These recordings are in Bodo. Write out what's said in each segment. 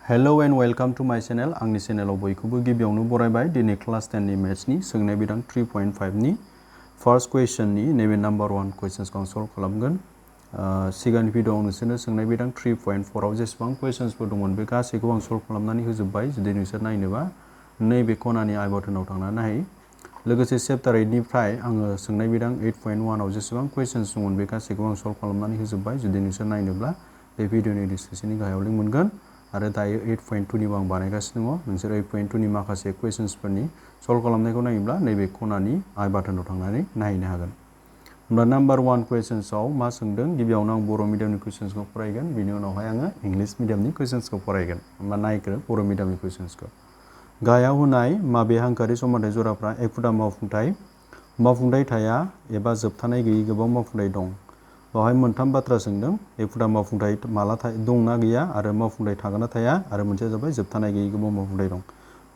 Hello and welcome to my channel. आंनि चेनेलाव बयखौबो गिबियावनो बरायबाय दिनै क्लास 10 नि मेथ्सनि सोंनाय बिदां 3.5 नि फर्स्ट क्वेश्चननि नैबे नम्बर 1 क्वेश्चन्सखौ आं सल्व खालामगोन। सिगांनि भिडिअ'आव नोंसोरनो सोंनाय बिदां 3.4 आव जेसेबां क्वेश्चन्सफोर दंमोन बे गासैखौ आं सल्व खालामनानै होजोबबाय। जुदि नोंसोर नायनोबा नैबे खनानि आइ बटनाव थांनानै नाय। लोगोसे चैप्टार 8 निफ्राय आङो सोंनाय बिदां 8.1 आव जेसेबां क्वेश्चन्स दंमोन बे गासैखौ आं सल्व खालामनानै होजोबबाय। जुदि नोंसोर नायनोब्ला बे भिडिअ'नि डिसक्रिपशननि गाहायाव लिंक मोनगोन। आरो दायो 8.2 निबो आं बानायगासिनो दङ। नोंसोर 8.2 नि माखासे क्वेश्चन्सफोरनि सल्व खालामनायखौ नायोब्ला नैबे खनानि आइ बाटनाव थांनानै नायनो हागोन। होमब्ला नम्बर 1 क्वेश्चन्सआव मा सोंदों? गिबियावनो आं बर' मिडियामनि क्वेश्चन्सखौ फरायगोन, बिनि उनावहाय आङो इंलिश मिडियामनि क्वेश्चन्सखौ फरायगोन। होमबा नायग्रो बर' मिडियामनि क्वेश्चन्सखौ। गाहायाव होनाय माबे हांखोआरि समानथाय जराफ्रा एखुथा मावफुंथाय थाया एबा जोबथानाय गैयै गोबां मावफुंथाय दं? बेवहाय मोनथाम बाथ्रा सोंदों। एखुथा मावफुंथाय माला दंना गैया आरो मावफुंथाय थागोन ना थाया आरो मोनसेया जाबाय जोबथानाय गैयै गोबां मावफुंथाय दं।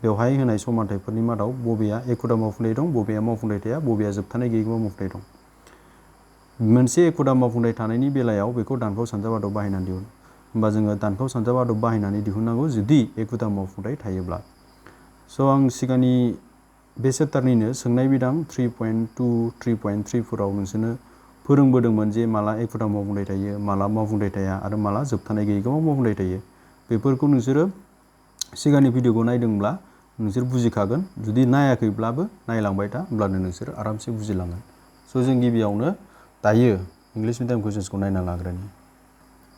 बेवहाय होनाय समानथायफोरनि मादाव बबेया एखुथा मावफुंथाय दं, बबेया मावफुंथाय थाया, बबेया जोबथानाय गैयै गोबां मावफुंथाय दं? मोनसे एखुथा मावफुंथाय थानायनि बेलायाव बेखौ दानख'व सानजाब आदब बाहायनानै दिहुन। होमबा जोङो दानख'व सानजाब आदब बाहायनानै दिहुननांगौ जुदि एखुथा मावफुंथाय थायोब्ला। स' आं सिगांनि बे चैप्टारनिनो सोंनाय बिदां 3.2, 3.3 फोराव नोंसोरनो फोरोंबोदोंमोन जे माला एखुथा मावफुंथाय थायो, माला मावफुंथाय थाया आरो माला जोबथानाय गैयै गोबां मावफुंथाय थायो। बेफोरखौ नोंसोरो सिगांनि भिडिअ'खौ नायदोंब्ला नोंसोर बुजिखागोन। जुदि नायाखैब्लाबो नायलांबाय था, होमब्लानो नोंसोर आरामसे बुजिलांगोन। स' जों गिबियावनो दायो इंलिश मिडियाम कुइसन्सखौ नायना लाग्रोनि।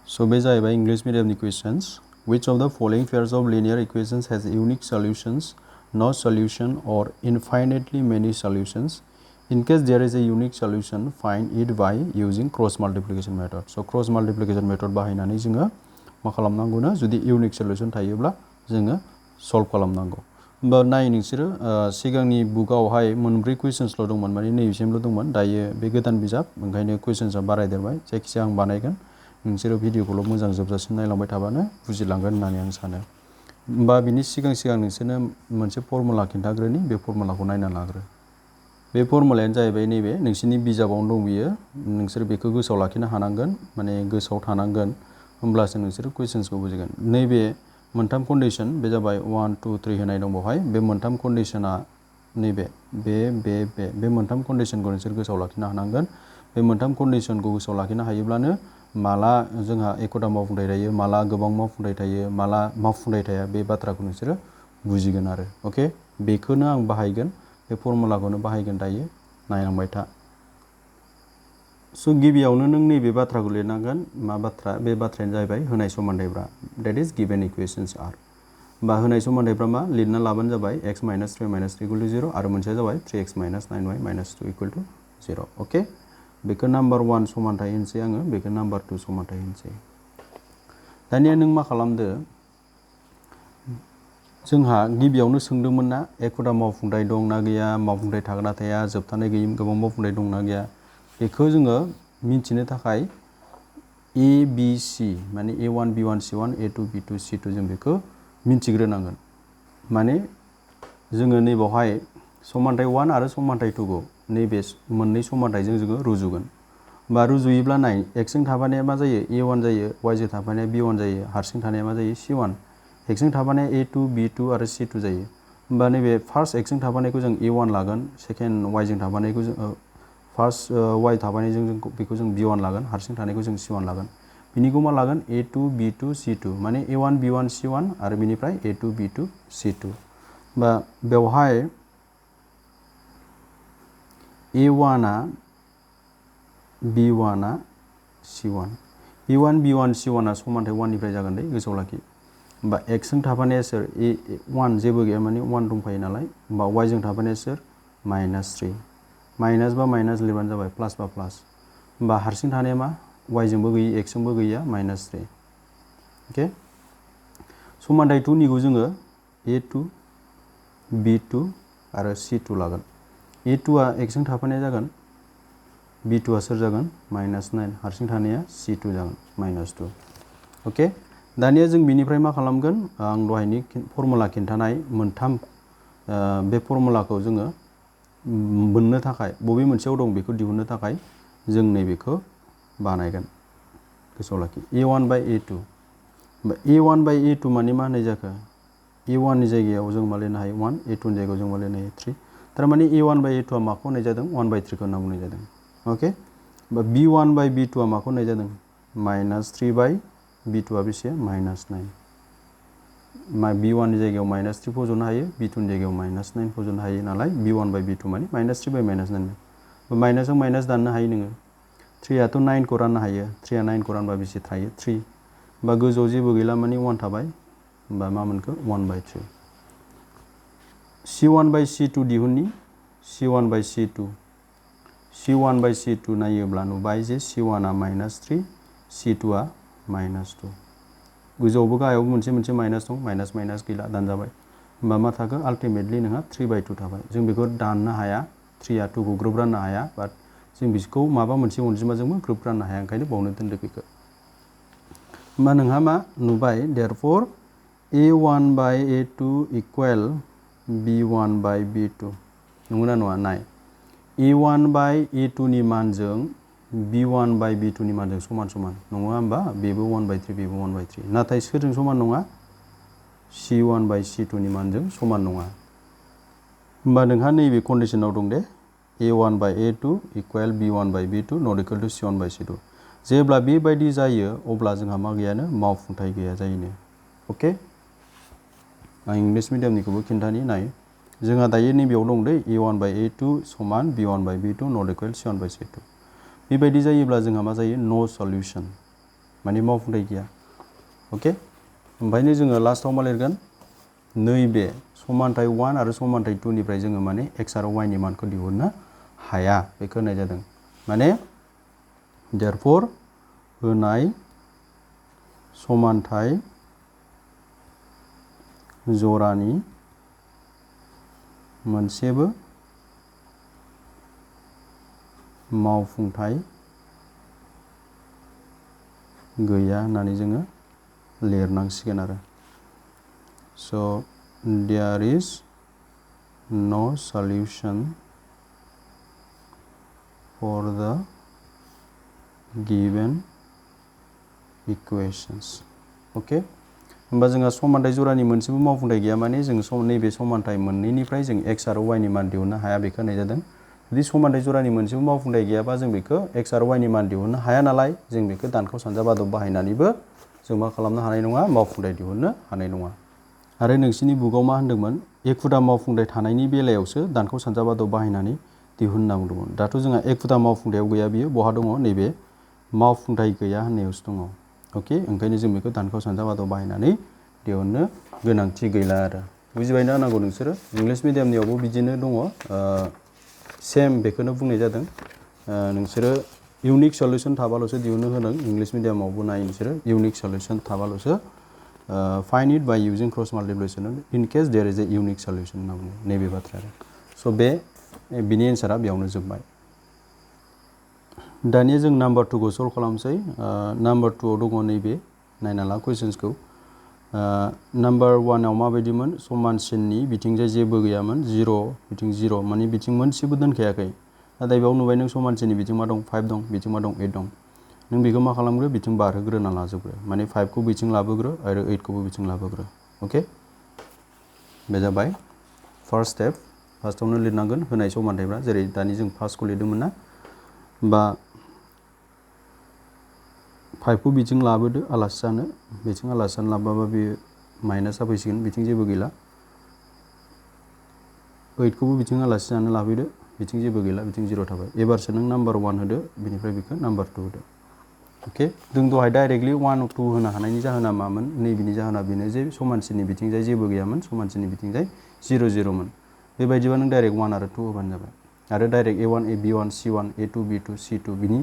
स' बे जाहैबाय English मिडियामनि कुइसन्स। Which of the following pairs of linear equations has unique solutions, no solution or infinitely many solutions? In case there is a unique solution, find it by using cross multiplication method. So cross multiplication method बाहायनानै जोङो मा खालामनांगौनो? जुदि इउनिक सल्युशन थायोब्ला जोङो सल्व खालामनांगौ। होमबा नाय नोंसोरो सिगांनि बुकआवहाय मोनब्रै कुइसन्सल' दंमोन, माने नैबेसिमल' दंमोन। दायो बे गोदान बिजाब, ओंखायनो कुइसन्सआ बारायदेरबाय। जायखिजाया आं बानायगोन, नोंसोरो भिडिअखौल' मोजां जोबजासिम नायलांबाय थाबानो बुजिलांगोन होननानै आं सानो। होमबा बिनि सिगां नोंसोरनो मोनसे फर्मुला खिन्थाग्रोनि, बे फर्मुलाखौ नायना लाग्रो। बे फर्मुलायानो जाहैबाय नैबे नोंसोरनि बिजाबावनो दं बियो। नोंसोर बेखौ गोसोआव लाखिनो हानांगोन, माने गोसोआव थानांगोन, होमब्लासो नोंसोरो कुइसन्सखौ बुजिगोन। नैबे मोनथाम कन्डिशन, बे जाबाय 1, 2, 3 होनाय दं बेवहाय। बे मोनथाम कन्डिशना नैबे बे मोनथाम कन्डिशनखौ नोंसोर गोसोआव लाखिनो हानांगोन। बे मोनथाम कन्डिशनखौ गोसोआव लाखिनो हायोब्लानो माला जोंहा एखुथा मावफुंथाय थायो, माला गोबां मावफुंथाय थायो, माला मावफुंथाय थाया, बे बाथ्राखौ नोंसोरो बुजिगोन आरो। अके, बेखौनो आं बाहायगोन, बे फर्मुलाखौनो बाहायगोन दायो, नायलांबाय था। स' गिबियावनो नों नैबे बाथ्राखौ लिरनांगोन। मा बाथ्रा? बे बाथ्रायानो जाहैबाय होनाय समानथायफ्रा, डेट इज गिभेन इकुवेशन्स आर। बा होनाय समानथायफ्रा मा? लिरना लाबानो जाबाय x - 3 - 3 = 0 आरो मोनसेया जाबाय 3x - 9y - 2 = 0। अके, बेखौ नाम्बार 1 समानथाय होनसै आङो, बेखौ नाम्बार 2 समानथाय होनसै। दानिया नों मा खालामदो? जोंहा गिबियावनो सोंदोंमोन ना एखुथा मावफुंथाय दं ना गैया, मावफुंथाय थागोन ना थाया, जोबथानाय गैयै गोबां मावफुंथाय दं ना गैया। बेखौ जोङो मिन्थिनो थाखाय ABC माने A1 B1 C1 A2 B2 C2 जों बेखौ मिन्थिग्रोनांगोन। माने जोङो नैबावहाय समानथाय 1 आरो समानथाय 2 खौ नैबे मोननै समानथायजों जोङो रुजुगोन। बा रुजुयोब्ला नाय, x जों थाफानाया मा जायो? A1 जायो, y जों थाफानाया B1 जायो, हारसिं थानाया मा जायो? C1। x जों थाफानाया A2 B2 आरो C2 जायो। होमबा नैबे फार्स्ट x जों थाफानायखौ जों A1 लागोन, सेकेन्ड y जों थाफानायखौ जों फार्स्ट y थाफानायजों बेखौ जों B1 लागोन, हारसिं थानायखौ जों C1 लागोन। बिनिखौ मा लागोन? A2 B2 C2 माने A1 B1 C1 आरो बिनिफ्राय A2 B2 C2। बा बेवहाय A1 आ B1 आ C1, B1 B1 C1 आ समानथाय 1 निफ्राय जागोन दे, गोसोआव लाखि। होमबा x जों थाफानाया सोर? 1 जेबो गैया, माने 1 दंफायो नालाय। होमबा y जों थाफानाया सोर? -3। माइनास बा माइनास लिरबानो जाबाय, प्लास बा प्लास। होमबा हारसिं थानाया मा? y जोंबो गैयै, x जोंबो गैया, -3। अके, समानथाय 2 निखौ जोङो A2 B2 आरो C2 लागोन। A2 आ x जों थाफानाया जागोन, B2 आ सोर जागोन? -9, हारसिं थानाया C2 जागोन, -2। अके, दानिया जों बिनिफ्राय मा खालामगोन? आं दहायनि फर्मुला खिन्थानाय मोनथाम बे फर्मुलाखौ जोङो मोननो थाखाय बबे मोनसेयाव दं बेखौ दिहुननो थाखाय जों नैबेखौ बानायगोन। गोसोआव लाखि A1 / A2। A1 by A2 माने मा होननाय जाखो A1 नि जायगायाव जों मा लिरनो हायो 1 A2 नि जायगायाव जों मा लिरनो हायो 3 थारमाने A1 by A2 आ माखौ होननाय जादों 1 by 3 खौ होनना बुंनाय जादों ओके B1 by B2 आ माखौ होननाय जादों -3 by B2 आ बेसे -9 B1 नि जायगायाव -3 फज'नो हायो B2 नि जायगायाव -9 फज'नो हायो नालाय B1 by B2 माने -3 by -9 माइनासजों माइनास दाननो हायो नोङो 3 आथ' 9 खौ राननो हायो 3 आ 9 खौ रानबा बेसे थायो 3 बा गोजौआव जेबो गैला माने 1 थाबाय होमबा मा मोनखो 1 by 3 C1 by C2 दिहुननि C1 by C2 C1 by C2 नायोब्ला नुबाय जे C1 आ -3 C2 आ -2 गोजौआवबो गाहायावबो मोनसे मोनसे माइनास दं माइनास माइनास गैला दानजाबाय होमबा मा थाखो आल्टिमेटलि नोंहा 3 by 2 थाबाय जों बेखौ दाननो हाया 3 आ 2 खौ ग्रुप राननो हाया बाट जों बिखौ माबा मोनसे अनजिमाजोंबो ग्रुप राननो हाया ओंखायनो बावनो दोनदो बेखौ होमबा नोंहा मा नुबाय therefore A1 by A2 equal B1 by B2 नंगौना नङा नाय A1 by A2 नि मानजों B1 by B2 नि मानजों समान समान नङा होमबा बेबो 1 by 3 बेबो 1 by 3 नाथाय सोरजों समान नङा C1 by C2 नि मानजों समान नङा होमबा नोंहा नैबे कन्डिशनाव दं दे A1 by A2 equal B1 by B2 not equal to C1 by C2 जेब्ला बेबायदि जायो अब्ला जोंहा मा गैयानो मावफुंथाय गैया जायोनो ओके आं इंलिश मिडियामनिखौबो खिन्थानि नाय जोंहा दायो नैबेयाव दं दै A1 by A2 समान B1 by B2 not equal C1 by C2 बेबायदि जायोब्ला जोंहा मा जायो नो सल्युशन माने मावफुंथाय गैया ओके ओमफ्रायनो जोङो लास्टआव मा लिरगोन नैबे समानथाय 1 आरो समानथाय 2 निफ्राय जोङो माने x आरो y नि मानखौ दिहुननो हाया बेखौ होननाय जादों माने therefore होनाय समानथाय जरानि मोनसेबो मावफुंथाय गैया होननानै जोङो लिरनांसिगोन आरो so there is no solution for the given equations okay होमबा जोंहा समानथाय जरानि मोनसेबो मावफुंथाय गैया माने जों नैबे समानथाय मोननैनिफ्राय जों x आरो y नि मान दिहुननो हाया बेखौ होननाय जादों जुदि समानथाय जरानि मोनसेबो मावफुंथाय गैयाबा जों बेखौ x आरो y नि मान दिहुननो हाया नालाय जों बेखौ दानख' सानजा बादब बाहायनानैबो जों मा खालामनो हानाय नङा मावफुंथाय दिहुननो हानाय नङा आरो नोंसिनि बुकआव मा होनदोंमोन एखुदा मावफुंथाय थानायनि बेलायावसो दानख' सानजा बादब बाहायनानै दिहुनना बुंदोंमोन दाथ' जोंहा एखुदा मावफुंथायाव गैया बियो बहा दङ नैबे मावफुंथाय गैया होननायावसो दङ ओके ओंखायनो जों बेखौ दानख' सानजा बादब बाहायनानै दिहुननो गोनांथि गैला आरो बुजिबायना नांगौ नोंसोरो इंलिश मिडियामनियावबो बिदिनो दङ सेम बेखौनो बुंनाय जादों नोंसोरो इउनिक सल्युशन थाबाल'सो दिहुननो होदों इंलिश मिडियामावबो नाय नोंसोरो इउनिक सल्युशन थाबाल'सो find it by using cross multiplication in case there is a unique solution होनना बुङो नैबे बाथ्राया स' बिनि एन्सारा बेयावनो जोब्बाय दानिया जों नाम्बार 2 खौ सल्भ खालामसै नाम्बार 2 आव दङ नैबे नायना ला कुइसन्सखौ नाम्बार 1 आव माबायदिमोन समानसिननि बिथिंजाय जेबो गैयामोन 0 बिथिं 0 माने बिथिं मोनसेबो दोनखायाखै नाथाय बेयाव नुबाय नों समानसिननि बिथिं मा दं 5 दं बिथिं मा दं 8 दं नों बेखौ मा खालामग्रो बिथिं बारहोग्रोना लाजोबग्रो माने 5 खौ बिथिं लाबोग्रो आरो 8 खौबो बिथिं लाबोग्रो ओके बे जाबाय फार्स्ट स्टेप फार्स्टआवनो लिरनांगोन होनाय समानथायफ्रा जेरै दानि जों फार्स्टखौ लिरदोंमोन ना बा 5 खौ बिथिं लाबोदो आलासि जानो बिथिं आलासि जानो लाबोबा बे माइनासआ फैसिगोन बिथिं जेबो गैला 8 खौबो बिथिं आलासि जानो लाबोदो बिथिं जेबो गैला बिथिं 0 थाबाय एबारसो नों नाम्बार 1 होदो बिनिफ्राय बेखौ नाम्बार 2 होदो ओके जों दहाय डाइरेक्टलि 1 2 होनो हानायनि जाहोना मामोन नैबेनि जाहोना बेनो जे समानसिननि बिथिंजाय जेबो गैयामोन समानसिननि बिथिंजाय 0 0 मोन बेबायदिबा नों डाइरेक्ट 1 आरो 2 होबानो जाबाय आरो direct A1 B1 C1 A2 B2 C2 बिनि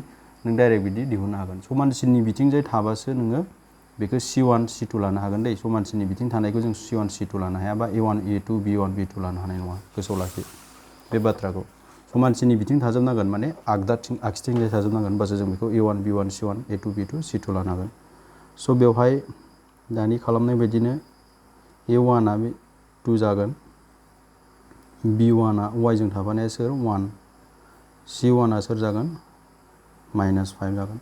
नों डाइरेक्ट बिदि दिहुननो हागोन समानसिननि बिथिंजाय थाबासो नोङो बेखौ C1 C2 लानो हागोन दै समानसिननि बिथिं थानायखौ जों C1 C2 लानो हाया बा A1 A2 B1 B2 लानो हानाय नङा गोसोआव लाखि बे बाथ्राखौ समानसिननि बिथिं थाजोबनांगोन माने आगसिथिंजाय थाजोबनांगोन होमबासो जों बेखौ A1 B1 C1 A2 B2 C2 लानो हागोन स' बेवहाय दानि खालामनाय बायदिनो A1 आ 2 जागोन B1 आ y जों थाफानाया सोर 1 C1 आ सोर जागोन -5 जागोन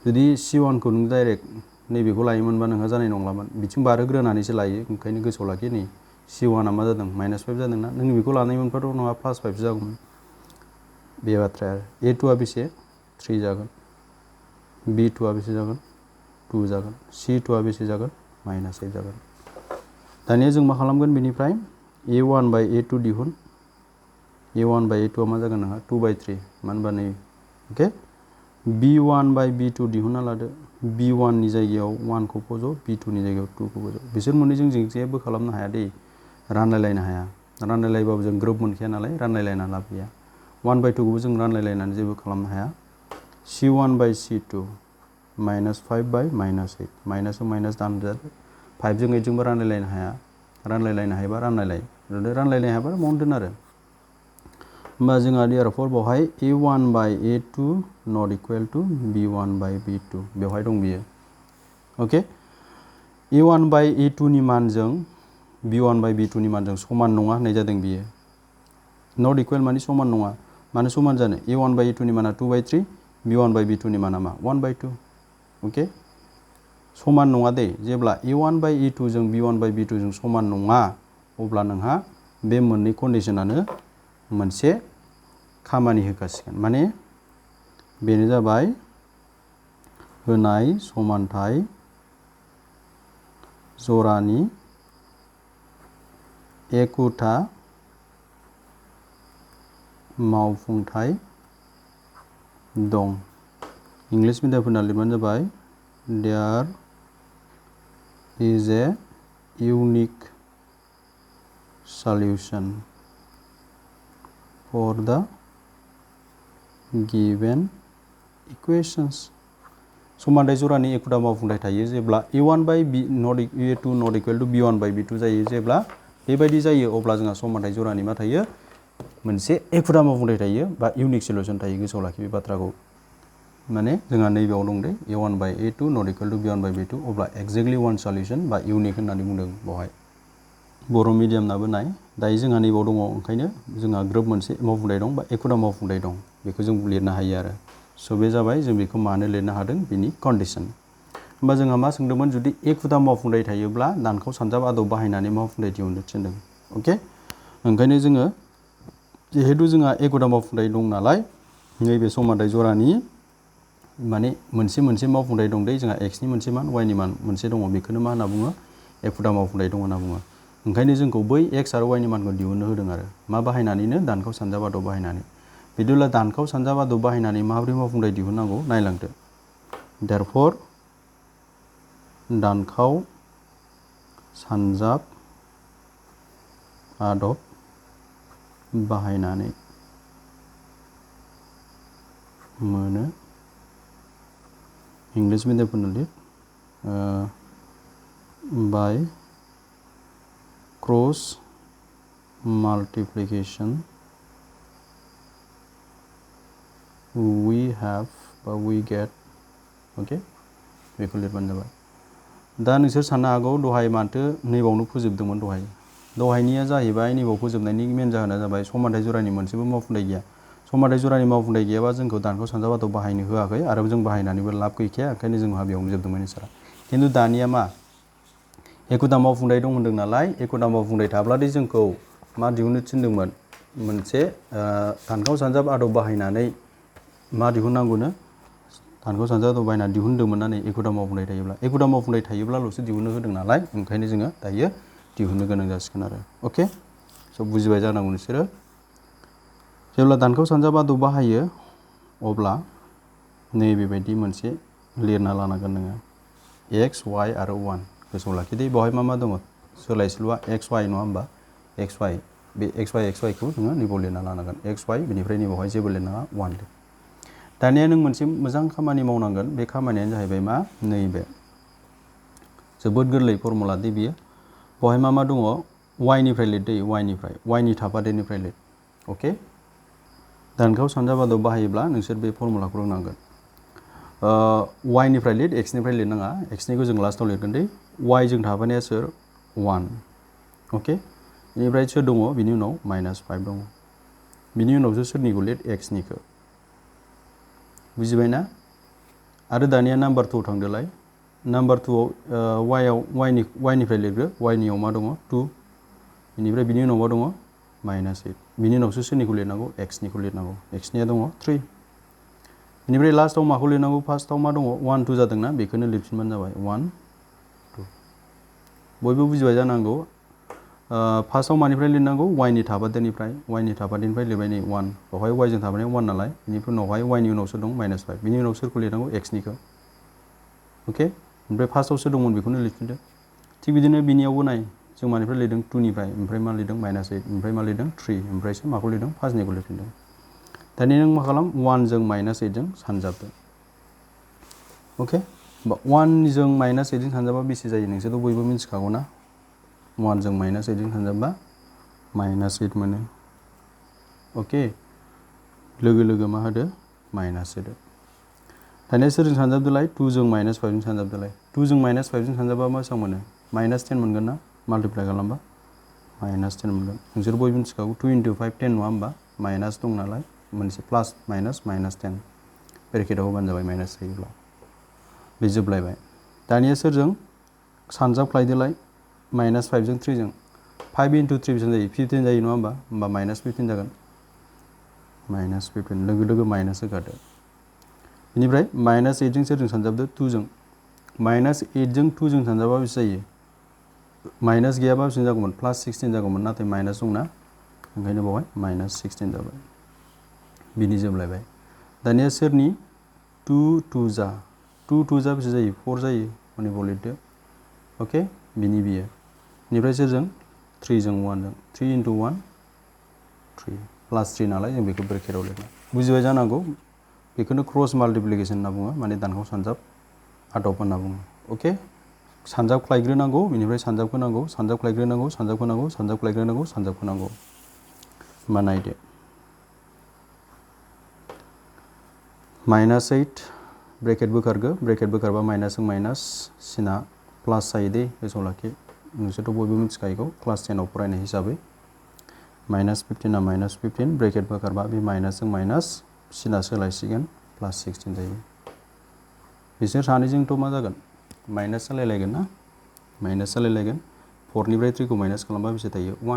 जुदि C1 खौ नों डाइरेक्ट नैबेखौ लायोमोनबा नोंहा जानाय नंलामोन बिथिं बारहोग्रोनानैसो लायो ओंखायनो गोसोआव लाखि नै C1 आ मा जादों -5 जादों ना नों बेखौ लानायमोनबाथ' नङा +5 जागौमोन बे बाथ्राया आरो A2 आ बेसे 3 जागोन B2 आ बेसे जागोन 2 जागोन C2 आ बेसे जागोन -8 जागोन दानिया जों मा खालामगोन बेनिफ्राय A1 by A2 दिहुन A1 by A2 आ मा जागोन नोंहा 2/3 मानो होनबा नै अके B1 by B2 दिहुनना लादो B1 नि जायगायाव 1 खौ फज' B2 नि जायगायाव 2 खौ फज' बिसोर मोननैजों जों जेबो खालामनो हाया दे रानलायलायनो हाया रानलायलायबाबो जों ग्रोब मोनखाया नालाय रानलायलायना लाब गैया 1/2 खौबो जों रानलायलायनानै जेबो खालामनो हाया C1 by C2 -5 by -8 माइनासआव minus दानजादो 5 जों 8 जोंबो रानलायलायनो हाया रानलायलायनो हायोबा रानलायलायनो हायाबा मावनो दोन आरो होमबा जोंहा therefore बेवहाय A1 by A2 not equal to B1 by B2 बेवहाय दं बियो ओके A1 by A2 नि मानजों B1 by B2 नि मानजों समान नङा होननाय जादों बियो not equal माने समान नङा मानो समान जानो A1 by A2 नि माना 2/3 B1 by B2 नि माना मा 1/2 ओके समान नङा दे जेब्ला A1 by A2 जों B1 by B2 जों समान नङा अब्ला नोंहा बे मोननै कन्डिशनानो मोनसे खामानि होखासिगोन माने बेनो जाबाय होनाय समानथाय जरानि एखुथा मावफुंथाय दं इंलिश मिडियामफोरना लिरबानो जाबाय their is a unique solution for the given equations समानथाय जरानि एखुथा मावफुंथाय थायो जेब्ला A1 by A2 not equal to B1 by B2 जायो जेब्ला बेबायदि जायो अब्ला जोंहा समानथाय जरानि मा थायो मोनसे एखुथा मावफुंथाय थायो बा इउनिक सल्यूशन थायो गोसोआव लाखि बे बाथ्राखौ माने जोंहा नैबेयाव दं दे A1 by A2 not equal to B1 by B2 अब्ला एक्जेक्टलि वान सल्यूशन बा इउनिक होननानै बुंदों बेवहाय बर' मिडियामनाबो नाय दायो जोंहा नैबाव दङ ओंखायनो जोंहा ग्रोब मोनसे मावफुंथाय दं बा एखुथा मावफुंथाय दं बेखौ जों लिरनो हायो आरो स' बे जाबाय जों बेखौ मानो लिरनो हादों बिनि कन्डिशन होमबा जोंहा मा सोंदोंमोन जुदि एखुथा मावफुंथाय थायोब्ला दानखौ सानजाब आदब बाहायनानै मावफुंथाय दिहुननो थिनदों अके ओंखायनो जोङो जिहेतु जोंहा एखुथा मावफुंथाय दं नालाय नैबे समानथाय जरानि माने मोनसे मावफुंथाय दं दे जोंहा x नि मोनसे मान y नि मान मोनसे दङ बेखौनो मा होनना बुङो एखुथा मावफुंथाय दं होनना बुङो ओंखायनो जोंखौ बै x आरो y नि मानखौ दिहुननो होदों आरो मा बाहायनानैनो दानखौ सानजाब आदब बाहायनानै बिदिब्ला दानखौ सानजाब आदब बाहायनानै माबोरै मावफुंथाय दिहुननांगौ नायलांदो therefore दानखौ सानजाब आदब बाहायनानै मोनो इंलिश मिडियामफोरनो लिर by cross multiplication we have but we get okay बेखौ लिरबानो जाबाय दा नोंसोर साननो हागौ दहाय माथो नैबावनो फोजोबदोंमोन दहायनिया जाहैबाय नैबाव फोजोबनायनि मेन जाहोना जाबाय समानथाय जरानि मोनसेबो मावफुंथाय गैया समानथाय जरानि मावफुंथाय गैयाबा जोंखौ दानखौ सानजाब आदब बाहायनो होआखै आरो जों बाहायनानैबो लाब गैखाया ओंखायनो जोंहा बेयावनो जोबदोंमोन एन्सारा खिन्थु दानिया मा एखुथा मावफुंथाय दं होनदों नालाय एखुथा मावफुंथाय थाब्लादि जोंखौ मा दिहुननो थिनदोंमोन मोनसे दानखौ सानजाब आदब बाहायनानै मा दिहुननांगौनो दानखौ सानजाब आदब बाहायनानै दिहुनदोंमोन ना नै एखुथा मावफुंथाय थायोब्ला एखुथा मावफुंथाय थायोब्लाल'सो दिहुननो होदों नालाय ओंखायनो जोङो दायो दिहुननो गोनां जासिगोन आरो अके स' बुजिबाय जानांगौ नोंसोरो जेब्ला दानखौ सानजाब आदब बाहायो अब्ला नैबेबायदि मोनसे लिरना लानांगोन नोङो x y आरो 1 गोसोआव लाखिदे बेवहाय मा दङ सोलायस्लुआ x y नङा होमबा x y बे x y खौ जोङो नैबाव लिरना लानांगोन x y बेनिफ्राय नैबावहाय जेबो लिरनाङा 1 दानिया नों मोनसे मोजां खामानि मावनांगोन बे खामानियानो जाहैबाय मा नैबे जोबोद गोरलै फर्मुला दे बियो बेवहाय मा दङ y निफ्राय लिर दै y नि थाफादेरनिफ्राय लिर अके दानखौ सानजाब आदब बाहायोब्ला नोंसोर बे फर्मुलाखौ रोंनांगोन y निफ्राय लिर x निफ्राय लिरनाङा x निखौ जों लास्टआव लिरगोन दै y जों थाफानाया सोर 1 अके बेनिफ्राय सोर दङ बिनि उनाव -5 दङ बिनि उनावसो सोरनिखौ लिर x निखौ बुजिबायना आरो दानिया नाम्बार 2 थांदोलाय नाम्बार 2 आव y निफ्राय लिरग्रो y नियाव मा दङ 2 बेनिफ्राय बिनि उनाव मा दङ -8 बिनि उनावसो सोरनिखौ लिरनांगौ x निखौ लिरनांगौ x निया दङ 3 बेनिफ्राय लास्टआव माखौ लिरनांगौ फार्स्टआव मा दङ 1 2 जादोंना बेखौनो लिरफिनबानो जाबाय 1 2 बयबो बुजिबाय जानांगौ फार्स्टआव मानिफ्राय लिरनांगौ y नि थाफादेरनिफ्राय लिरबाय नै 1 बेवहाय y जों थाफानाया 1 नालाय बेनिफ्राय उनावहाय y नि उनावसो दं -5 बिनि उनाव सोरखौ लिरनांगौ x निखौ अके ओमफ्राय फार्स्टआव सोर दंमोन बेखौनो लिरफिनदो थिग बिदिनो बिनियावबो नाय जों मानिफ्राय लिरदों 2 निफ्राय ओमफ्राय मा लिरदों -8 ओमफ्राय मा लिरदों 3 ओमफ्रायसो माखौ लिरदों फार्स्टनिखौ लिरफिनदों दानिया नों मा खालाम 1 जों -8 जों सानजाबदो अके 1 जों -8 जों सानजाबा बेसे जायो नोंसोरथ' बयबो मिथिखागौ ना 1 जों -8 जों सानजाबा -8 मोनो अके लोगो लोगो मा होदो माइनास होदो दानिया सोरजों सानजाबदोलाय 2 जों -5 जों सानजाबदोलाय 2 जों -5 जों सानजाबा मा बेसेबां मोनो -10 मोनगोन ना माल्टिप्लाइ खालामबा -10 मोनगोन नोंसोर बयबो मिथिखागौ 2 × 5 10 नङा होमबा माइनास दं नालाय मोनसे प्लास माइनास -10 ब्रेकेटाव होबानो जाबाय माइनास जायोब्ला बे जोबलायबाय दानिया सोरजों सानजाबख्लायदोलाय -5 जों 3 जों 5 × 3 बेसेबां जायो 15 जायो नङा होमबा -15 जागोन -15 लोगो लोगो माइनास होखादो बेनिफ्राय -8 जों सोरजों सानजाबदो 2 जों -8 जों 2 जों सानजाबा बेसे जायो माइनास गैयाबा बेसेबां जागौमोन +16 जागौमोन नाथाय माइनास दंना ओंखायनो बावहाय -16 जाबाय बिनि जोबलायबाय दानिया सोरनि 2 2 जा 2 2 जा बेसे जायो 4 जायो उनिखौ लिरदो अके बिनि बियो बेनिफ्राय सोरजों 3 जों 1 जों 3 × 1 3 +3 नालाय जों बेखौ ब्रेकेटाव लिरना बुजिबाय जानांगौ बेखौनो क्रस माल्टिप्लिकेसन होनना बुङो माने दानखाव सानजाब आदब होनना बुङो अके सानजाबख्लायग्रोनांगौ बेनिफ्राय सानजाबखोनांगौ सानजाबख्लायग्रोनांगौ सानजाबखोनांगौ सानजाबख्लायग्रोनांगौ सानजाबखोनांगौ होमबा नायदो -8 ब्रेकेट बोखारगो ब्रेकेट बोखारबा माइनास जों माइनास सिना प्लास जायो दे गोसोआव लाखि नोंसोरथ' बयबो मिथिखायो क्लास 10 आव फरायनाय हिसाबै -15 आ -15 ब्रेकेट बोखारबा बे माइनास जों माइनास सिना सोलायसिगोन +16 जायो बिसोर सानैजोंथ' मा जागोन माइनास जालायलायगोन ना माइनास जालायलायगोन 4 निफ्राय 3 खौ माइनास खालामबा बेसे थायो 1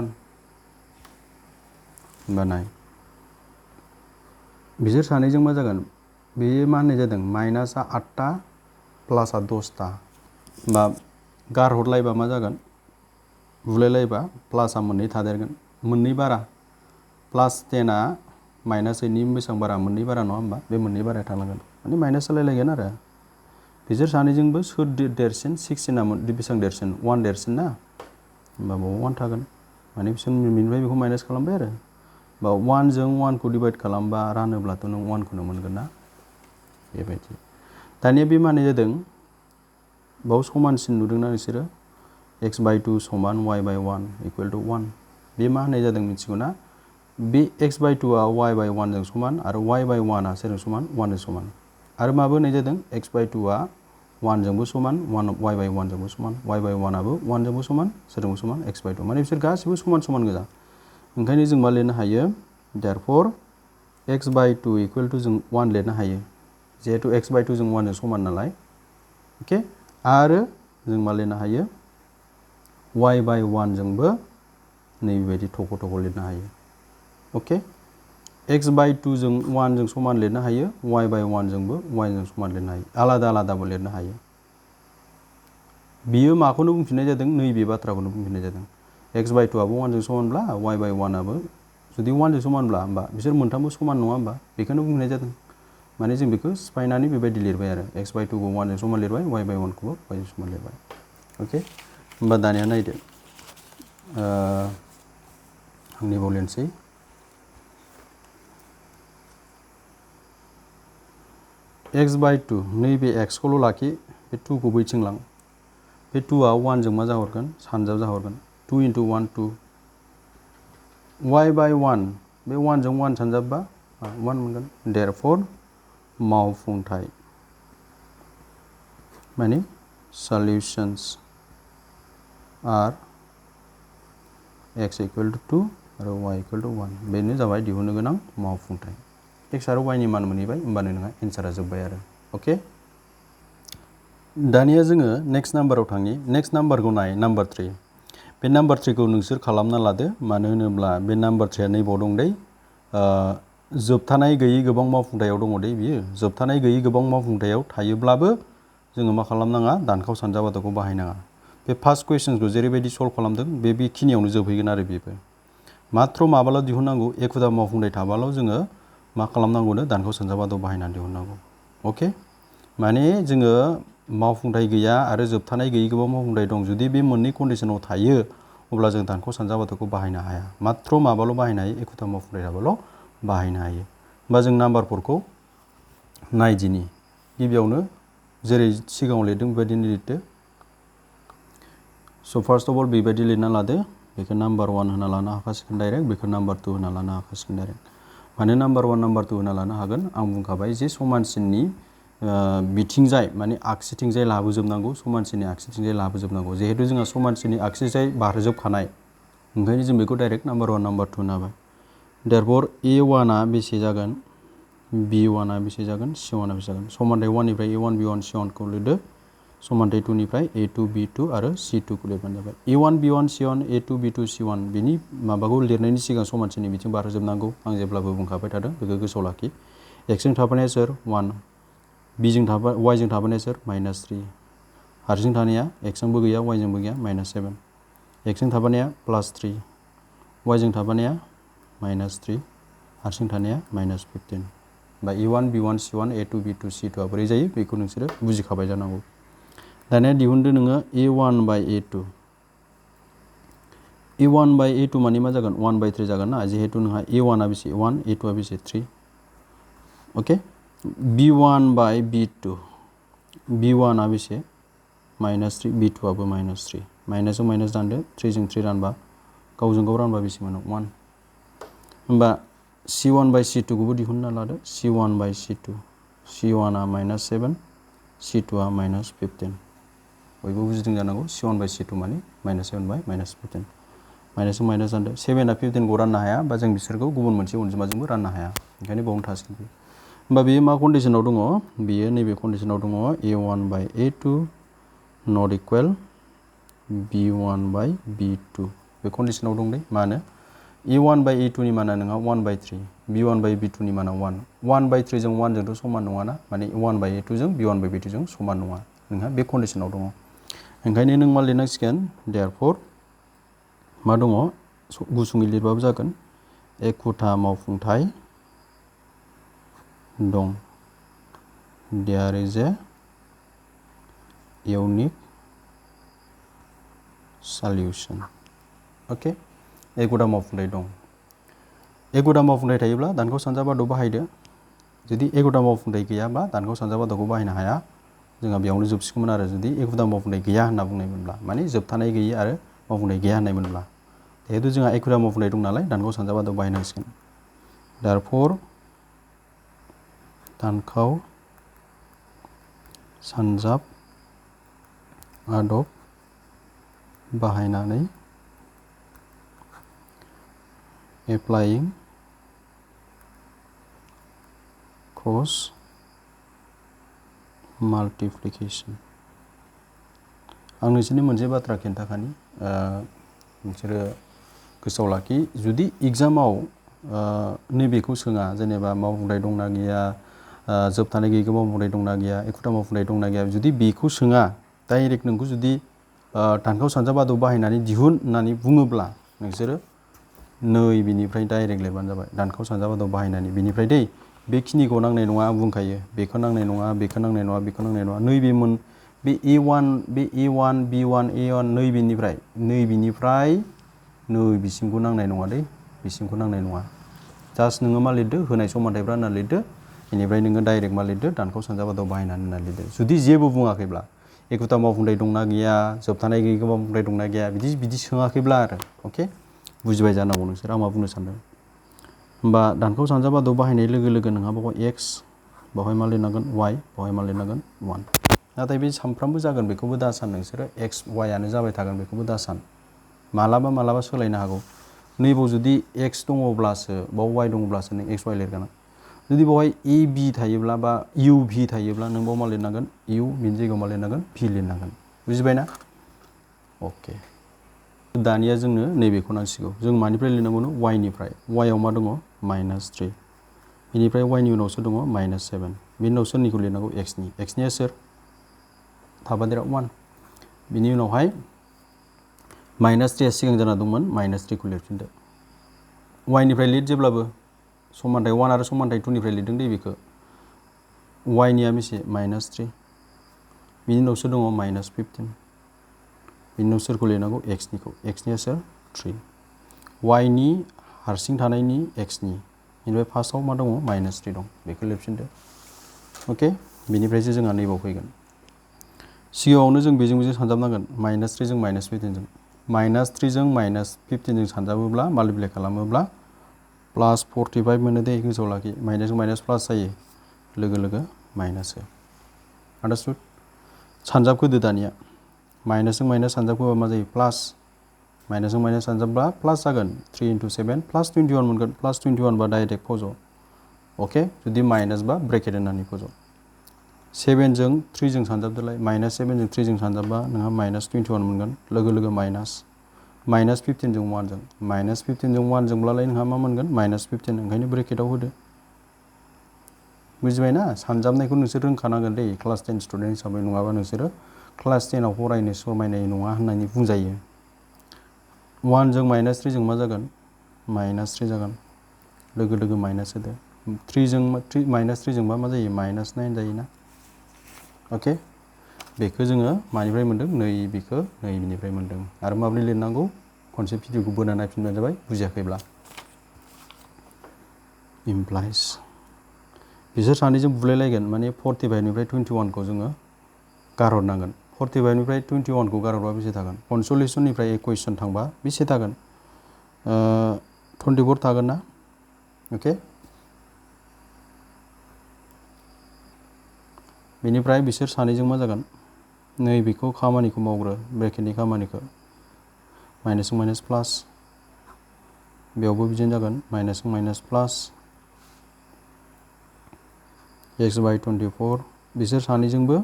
होमबा नाय बिसोर सानैजों मा जागोन बेयो मा होननाय जादों माइनासआ 8टा प्लासआ 10टा होमबा गारहरलायबा मा जागोन बुलायलायबा प्लासआ मोननै थादेरगोन मोननै बारा +10 आ -8नि बेसेबां बारा मोननै बारा नङा होमबा बे मोननै बाराया थालांगोन माने माइनास जालायलायगोन आरो बिसोर सानैजोंबो सोर देरसिन 16आ बेसेबां देरसिन 1 देरसिन ना होमबा बाव 1 थागोन माने बिसोर बिनिफ्राय बेखौ माइनास खालामबाय आरो बा 1 जों 1 खौ डिभाइड खालामबा रानोब्लाथ' नों 1 खौनो मोनगोन ना बेबायदि दानिया बे माने जादों बाव समानसिन नुदोंना नोंसोरो x/2 = y/1 = 1 बे मा होननाय जादों मिथिगौ ना बे x/2 आ y/1 जों समान आरो y/1 आ सोरजों समान 1 जों समान आरो माबो होननाय जादों x/2 आ 1 जोंबो समान y/1 जोंबो समान y/1 आबो 1 जोंबो समान सोरजोंबो समान x/2 माने बिसोर गासिबो समान समान गोजा ओंखायनो जों मा लिरनो हायो therefore x/2 = जों 1 लिरनो हायो जिहेतु x/2 जों 1 जों समान नालाय अके आरो जों मा लिरनो हायो y/1 जोंबो नैबेबायदि थख' थख' लिरनो हायो अके x/2 जों 1 जों समान लिरनो हायो y/1 जोंबो 1 जों समान लिरनो हायो आलादा आलादाबो लिरनो हायो बियो माखौनो बुंफिननाय जादों नैबे बाथ्राखौनो बुंफिननाय जादों x/2 आबो 1 जों समानब्ला y/1 आबो जुदि 1 जों समानब्ला होमबा बिसोर मोनथामबो समान नङा होमबा बेखौनो बुंनाय जादों माने जों बेखौ सिफायनानै बेबायदि लिरबाय आरो x/2 खौ 1 जों समान लिरबाय y/1 खौबो 1 जों समान लिरबाय अके होमबा दानिया नायदो आंनि बाव लिरनोसै x/2 नैबे x खौल' लाखि बे 2 खौ बैथिं लां बे 2 आ 1 जों मा जाहरगोन सानजाब जाहरगोन 2 × 1 2 y/1 बे 1 जों 1 सानजाबबा 1 मोनगोन therefore मावफुंथाय माने solutions are x = 2 आरो y = 1 बेनो जाबाय दिहुननो गोनां मावफुंथाय x आरो y नि मान मोनहैबाय होमबानो नोंहा एन्सारा जोब्बाय आरो अके दानिया जोङो नेक्स्ट नाम्बाराव थांनि नेक्स्ट नाम्बारखौ नाय नाम्बार 3 बे नाम्बार 3 खौ नोंसोर खालामना लादो मानो होनोब्ला बे नाम्बार 3 आ नैबाव दं दै जोबथानाय गैयै गोबां मावफुंथायाव दङ दै बियो जोबथानाय गैयै गोबां मावफुंथायाव थायोब्लाबो जोङो मा खालामनाङा दानखाव सानजाबादाखौ बाहायनाङा बे फार्स्ट कुवेसनखौ जेरैबायदि सल्भ खालामदों बेखिनियावनो जोबहैगोन आरो बेबो मात्र माबाल' दिहुननांगौ एखुदा मावफुंथाय थाबाल' जोङो मा खालामनांगौनो दानखाव सानजाबादाव बाहायनानै दिहुननांगौ अके माने जोङो मावफुंथाय गैया आरो जोबथानाय गैयै गोबां मावफुंथाय दं जुदि बे मोननै कन्डिशनाव थायो अब्ला जों दानखाव सानजाबादाखौ बाहायनो हाया मात्र माबाल' बाहायनो हायो एखुदा मावफुंथाय थाबाल' बाहायनो हायो होमबा जों नाम्बार 4 खौ नायदिनि गिबियावनो जेरै सिगाङाव लिरदों बेबायदिनो लिरदो स' फार्स्ट अफ अल बेबायदि लिरना लादो बेखौ नाम्बार 1 होना लानो हाखासिगोन डाइरेक्ट बेखौ नाम्बार 2 होना लानो हाखासिगोन डाइरेक्ट मानो नाम्बार 1 नाम्बार 2 होना लानो हागोन आं बुंखाबाय जे समानसिननि बिथिंजाय माने आगसिथिंजाय लाबोजोबनांगौ समानसिननि आगसिथिंजाय लाबोजोबनांगौ जिहेतु जोंहा समानसिननि आगसिथिंजाय बारजोबखानाय ओंखायनो जों बेखौ डाइरेक्ट नाम्बार 1 नाम्बार 2 होना होबाय देयरफर A1 आ बेसे जागोन B1 आ बेसे जागोन C1 आ बेसे जागोन समानथाय 1 निफ्राय A1 B1 C1 खौ लिरदो समानथाय 2 निफ्राय A2 B2 आरो C2 खौ लिरबानो जाबाय A1 B1 C1 A2 B2 C1 बिनि माबाखौ लिरनायनि सिगां समानसिननि बिथिं बारहोजोबनांगौ आं जेब्लाबो बुंखाबाय थादों बेखौ गोसोआव लाखि X जों थाफानाया सोर 1 B जों Y जों थाफानाया सोर -3 हारसिं थानाया X जोंबो गैया Y जोंबो गैया -7 X जों थाफानाया +3 Y जों थाफानाया -3 हारसिं थानाया -15 बा A1 B1 C1 A2 B2 C2 आ बोरै जायो बेखौ नोंसोरो बुजिखाबाय जानांगौ दानिया दिहुनदो नोङो A1 by A2 A1 by A2 माने मा जागोन 1/3 जागोन ना जिहेतु नोंहा A1 आ बेसे 1 A2 आ बेसे 3 okay B1 by B2 B1 आ बेसे -3 B2 आबो -3 माइनासजों माइनास दानदो 3 जों 3 रानबा गावजों गाव रानबा बेसे मोनो 1 होमबा C1 by C2 खौबो दिहुनना लादो C1 by C2 C1 आ -7 C2 आ -15 बयबो बुजिदों जानांगौ C1 by C2 माने -7 by -15 माइनासजों माइनास दानदो 7 आ 15 खौ राननो हाया बा जों बिसोरखौ गुबुन मोनसे अनजिमाजोंबो राननो हाया ओंखायनो बावनो थासिगोन होमबा बेयो मा कन्डिशनाव दङ बेयो नैबे कन्डिशनाव दङ A1 by A2 not equal B1 by B2 बे कन्डिशनाव दं दे मानो A1 by A2 नि माना नोंहा 1/3 B1 by B2 नि माना 1 1/3 जों 1 जोंथ' समान नङाना माने 1 by A2 जों B1 by B2 जों समान नङा नोंहा बे कन्डिशनाव दङ ओंखायनो नों मा लिरनांसिगोन देयरफर मा दङ गुसुङै लिरबाबो जागोन एखुथा मावफुंथाय दं their is a unique solution okay एखुथा मावफुंथाय दं एखुथा मावफुंथाय थायोब्ला दानखाव सानजाबादाव बाहायदो जुदि एखुथा मावफुंथाय गैयाब्ला दानखाव सानजाबादावखौ बाहायनो हाया जोंहा बेयावनो जोबसिगौमोन आरो जुदि एखुथा मावफुंथाय गैया होनना बुंनायमोनब्ला माने जोबथानाय गैयै आरो मावफुंथाय गैया होननायमोनब्ला जिहेतु जोंहा एखुथा मावफुंथाय दं नालाय दानखाव सानजाबादाव बाहायनांसिगोन देयरफर दानखाव सानजाब आदब बाहायनानै applying cross multiplication आं नोंसोरनि मोनसे बाथ्रा खिन्थाखानि नोंसोरो गोसोआव लाखि जुदि एग्जामाव नैबेखौ सोङा जेनेबा मावफुंथाय दंना गैया जोबथानाय गैयै मावफुंथाय दंना गैया एखुथा मावफुंथाय दंना गैया जुदि बेखौ सोङा डाइरेक्ट नोंखौ जुदि दानखाव सानजाबादाव बाहायनानै दिहुन होननानै बुङोब्ला नोंसोरो नै बिनिफ्राय डाइरेक्ट लिरबानो जाबाय दानखाव सानजाबादाव बाहायनानै बिनिफ्राय दै बेखिनिखौ नांनाय नङा आं बुंखायो बेखौ नांनाय नङा बेखौ नांनाय नङा बेखौ नांनाय नङा नैबे बे A1 B1 A1 नैबेनिफ्राय नै बिसिमखौ नांनाय नङा दै बिसिमखौ नांनाय नङा जास्ट नोङो मा लिरदो होनाय समानथायफ्रा होनना लिरदो बेनिफ्राय नोङो डाइरेक्ट मा लिरदो दानखाव सानजाबादाव बाहायनानै होनना लिरदो जुदि जेबो बुङाखैब्ला एखुथा मावफुंथाय दंना गैया जोबथानाय गैयै मावफुंथाय दंना गैया बिदि सोङाखैब्ला आरो अके बुजिबाय जानांगौ नोंसोर आं मा बुंनो सानदों होमबा दानखाव सानजाबादाव बाहायनाय लोगो लोगो नोंहा बावहाय X बावहाय मा लिरनांगोन Y बावहाय मा लिरनांगोन 1 नाथाय बे सानफ्रामबो जागोन बेखौबो दासान नोंसोरो X Y आनो जाबाय थागोन बेखौबो दासान मालाबा सोलायनो हागौ नैबाव जुदि X दङब्लासो बाव Y दङब्लासो नों XY लिरगोन जुदि बेवहाय ए बी थायोब्ला बा इउ भि थायोब्ला नों बाव मा लिरनांगोन इउ बिनि जायगायाव मा लिरनांगोन भि लिरनांगोन बुजिबायना अके दानिया जोंनो नैबेखौ नांसिगौ जों मानिफ्राय लिरनांगौनो वाइनिफ्राय वाइआव मा दङ -3 बेनिफ्राय वाइनि उनावसो दङ -7 बेनि उनाव सोरनिखौ लिरनांगौ एक्सनिया सोर थाबादेरा 1 बिनि उनावहाय -3 सिगां जाना दंमोन -3 खौ लिरफिनदो वाइनिफ्राय लिर जेब्लाबो समानथाय 1 आरो समानथाय 2 निफ्राय लिरदों दे बेखौ वाइनिया बेसे -3 बिनि उनावसो दङ -15 बिनि उनाव सोरखौ लिरनांगौ एक्सनिया सोर 3 वाइनि हारसिं थानायनि एक्सनि बेनिफ्राय फार्स्टआव मा दङ -3 दं बेखौ लिरफिनदो अके बेनिफ्रायसो जोंहा नैबाव फैगोन सिगाङावनो जों बेजों सानजाबनांगोन -3 जों -15 जों -3 जों -15 जों सानजाबोब्ला माल्टिप्लाइ खालामोब्ला +45 मोनो दे गोसोआव लाखि माइनासजों माइनास प्लास जायो लोगो लोगो माइनासो आन्डारस्टुड सानजाबखोदो दानिया माइनासजों माइनास सानजाबखोबा मा जायो प्लास माइनासजों माइनास सानजाबब्ला प्लास जागोन 3 × 7 +21 मोनगोन +21 बा डाइरेक्ट फज' अके जुदि माइनास बा ब्रेकेट होननानै फज' 7 जों 3 जों सानजाबदोलाय -7 जों 3 जों सानजाबबा नोंहा -21 मोनगोन लोगो लोगो माइनास -15 जों 1 जों -15 जों 1 जोंब्लालाय नोंहा मा मोनगोन -15 ओंखायनो ब्रेकेटाव होदो बुजिबायना सानजाबनायखौ नोंसोर रोंखानांगोन दे क्लास 10 स्टुडेन्ट हिसाबै नङाबा नोंसोरो क्लास 10 आव फरायनो समायनाय नङा होननानै बुंजायो 1 जों -3 जों मा जागोन -3 जागोन लोगो लोगो माइनास होदो 3 जों -3 जोंबा मा जायो -9 जायोना अके बेखौ जोङो मानिफ्राय मोन्दों नैबेखौ नैबेनिफ्राय मोन्दों आरो माबोरै लिरनांगौ खनसे भिडिअखौ बोना नायफिनबानो जाबाय बुजियाखैब्ला इमप्लाइज बिसोर सानैजों बुलायलायगोन माने 45 निफ्राय 21 खौ जोङो गारहरनांगोन 45 निफ्राय 21 खौ गारहरबा बेसे थागोन कनसोलेसननिफ्राय इकुवेसन थांबा बेसे थागोन 24 थागोन ना अके बेनिफ्राय बिसोर सानैजों मा जागोन नैबेखौ खामानिखौ मावग्रो ब्रेकेटनि खामानिखौ माइनासजों माइनास प्लास बेयावबो बिदिनो जागोन माइनासजों माइनास प्लास x/24 बिसोर सानैजोंबो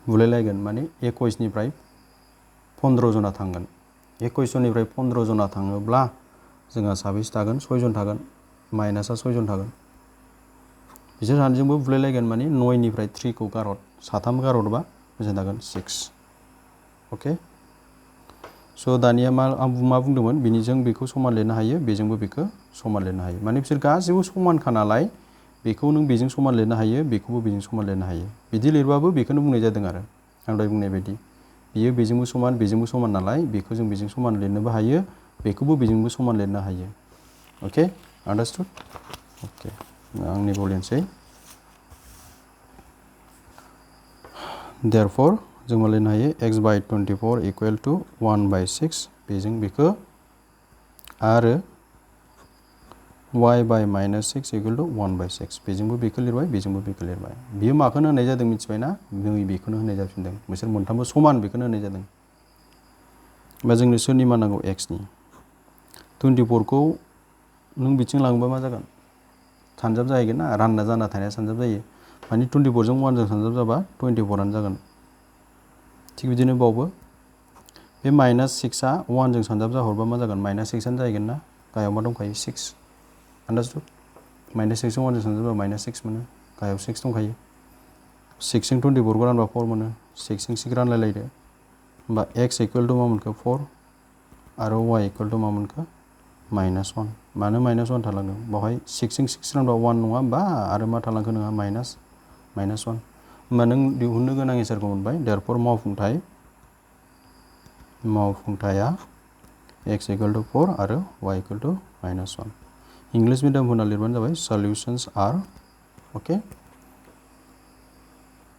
बुलायलायगोन माने 21 निफ्राय 15 जना थांगोन 21 निफ्राय 15 जना थाङोब्ला जोंहा साबेसे थागोन 6 जन थागोन माइनासआ 6 जन थागोन बिसोर सानैजोंबो बुलायलायगोन माने 9 निफ्राय 3 खौ गारहर साथाम गारहरबा बेसे थागोन 6 अके स' दानिया आं मा बुंदोंमोन बिनिजों बेखौ समान लिरनो हायो बेजोंबो बेखौ समान लिरनो हायो माने बिसोर गासैबो समानखा नालाय बेखौ नों बेजों समान लिरनो हायो बेखौबो बेजों समान लिरनो हायो बिदि लिरबाबो बेखौनो बुंनाय जादों आरो आं दहाय बुंनाय बायदि बियो बेजोंबो समान नालाय बेखौ जों बेजों समान लिरनोबो हायो बेखौबो बेजोंबो समान लिरनो हायो अके आन्डारस्टुड अके आं नैबाव लिरनोसै देयरफर जों मा लिरनो हायो x/24 = 1/6 बेजों बेखौ आरो y/-6 = 1/6 बेजोंबो बेखौ लिरबाय बेजोंबो बेखौ लिरबाय बियो माखौनो होनाय जादों मिथिबायना नै बेखौनो होनाय जाफिनदों बिसोर मोनथामबो समान बेखौनो होनाय जादों होमबा जोंनो सोरनि मान नांगौ एक्सनि 24 खौ नों बिथिं लाङोबा मा जागोन सानजाब जाहैगोन ना रानना जाना थानाया सानजाब जायो माने 24 जों 1 जों सानजाब जाबा 24 आनो जागोन थिग बिदिनो बावबो बे -6आ 1 जों सानजाब जाहरबा मा जागोन -6 आनो जाहैगोन ना गाहायाव मा दंखायो 6 आन्डारस्टुड -6 जों 1 जों सानजाबा -6 मोनो गाहायाव 6 दंखायो 6 जों 24 खौ रानबा 4 मोनो 6 जों 6 रानलायलायदो होमबा x = मा मोनखो 4 आरो y = मा मोनखो -1 मानो -1 थालांदों बावहाय 6 जों 6 रानबा 1 नङा होमबा आरो मा थालांखो नोंहा -1 होमबा नों दिहुननो गोनां एन्सारखौ मोनबाय देयरफर मावफुंथाया x = 4 आरो y = -1 इंलिश मिडियाम होना लिरबानो जाबाय सल्युशंस आर अके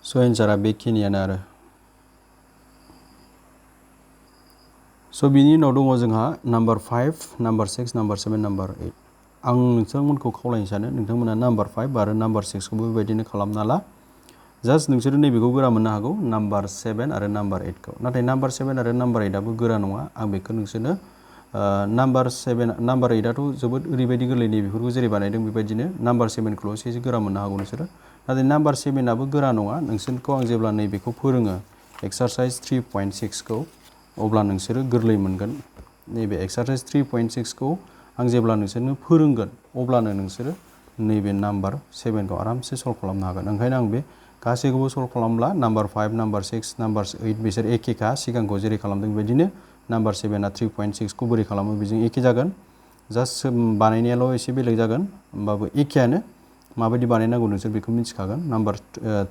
स' एन्सारा बेखिनियानो आरो स' बिनि उनाव दङ जोंहा नाम्बार 5 नाम्बार 6 नाम्बार 7 नाम्बार 8 आं नोंथांमोनखौ खावलायनो सानो नोंथांमोना नाम्बार 5 आरो नाम्बार 6 खौबो बेबायदिनो खालामना ला जास्ट नोंसोरो नैबेखौ गोरा मोननो हागौ नाम्बार 7 आरो नाम्बार 8 खौ नाथाय नाम्बार 7 आरो नाम्बार 8 आबो गोरा नङा आं बेखौ नोंसोरनो नाम्बार 7 नाम्बार 8आथ' जोबोद ओरैबायदि गोरलैनि बेफोरखौ जेरै बानायदों बेबायदिनो नाम्बार 7खौल' एसे गोरा मोननो हागौ नोंसोरो नाथाय नाम्बार 7आबो गोरा नङा नोंसोरखौ आं जेब्ला नैबेखौ फोरोङो एक्सारसाइज 3.6खौ अब्ला नोंसोरो गोरलै मोनगोन नैबे एक्सारसाइज 3.6खौ आं जेब्ला नोंसोरनो फोरोंगोन अब्लानो नोंसोरो नैबे नाम्बार 7खौ आरामसे सल्भ खालामनो हागोन ओंखायनो आं बे गासैखौबो सल्भ खालामब्ला नाम्बार 5 नाम्बार 6 नाम्बार 8 बिसोर एखेखा सिगांखौ जेरै खालामदों बेबायदिनो नाम्बार 7आ 3.6खौ बोरै खालामो बेजों एखे जागोन जास्ट बानायनायाल' एसे बेलेग जागोन होमबाबो एखेयानो माबायदि बानायनांगौ नोंसोर बेखौ मिथिखागोन नाम्बार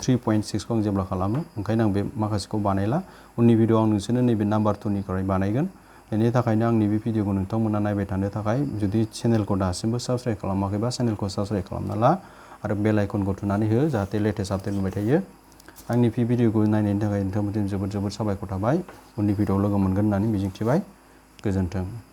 3.6खौ आं जेब्ला खालामो ओंखायनो आं बे माखासेखौ बानायला उननि भिडिअ आं नोंसोरनो नैबे नाम्बार 2निफ्राय बानायगोन बेनि थाखायनो आंनि बे भिडिअखौ नोंथांमोना नायबाय थानो थाखाय जुदि चेनेलखौ दासिमबो साबस्क्राइब खालामाखैबा चेनेलखौ साबस्क्राइब खालामना ला आरो बेल आइकनखौ थुनानै हो जाहाथे लेटेस्ट आपडेट मोनबाय थायो आंनि भिडिअखौ नायनायनि थाखाय नोंथांमोनजों जोबोद साबायखर थाबाय उननि भिडिअआव लोगो मोनगोन होननानै मिजिंथिबाय गोजोन्थों।